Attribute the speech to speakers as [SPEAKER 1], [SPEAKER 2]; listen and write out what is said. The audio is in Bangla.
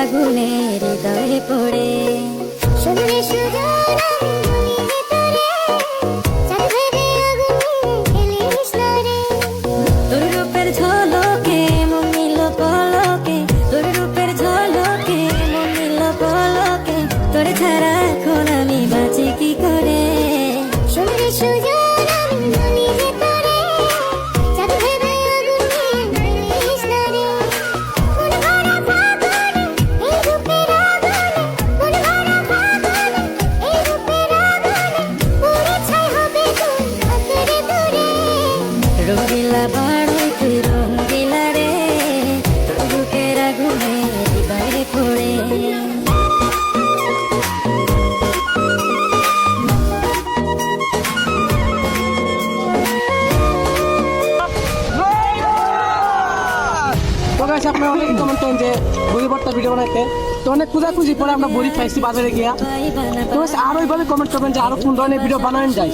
[SPEAKER 1] আগুনে হৃদয়ে পড়ে শুনলে সুজন তোর রূপের ঝলকে মন নিল পলকে তোর রূপের ঝলকে মন নিল পলকে তোর ছাড়া এখন আমি বাঁচি কি করে শুনলে সুজন রঙিলা বাড়ে তুই রঙিলা রে তোর বুকের আগুনে হৃদয়ে পড়ে
[SPEAKER 2] তো গাইস আপনারা অনেক কমেন্ট করেন যে বড়ি ভর্তা ভিডিও বানাইতে, তো অনেক খুঁজাখুঁজি পরে আমরা বড়ি পাইছি বাজারে গিয়া। তো গাইস আরো এইভাবে কমেন্ট করবেন যে আরো কোন ধরনের ভিডিও বানানো যায়।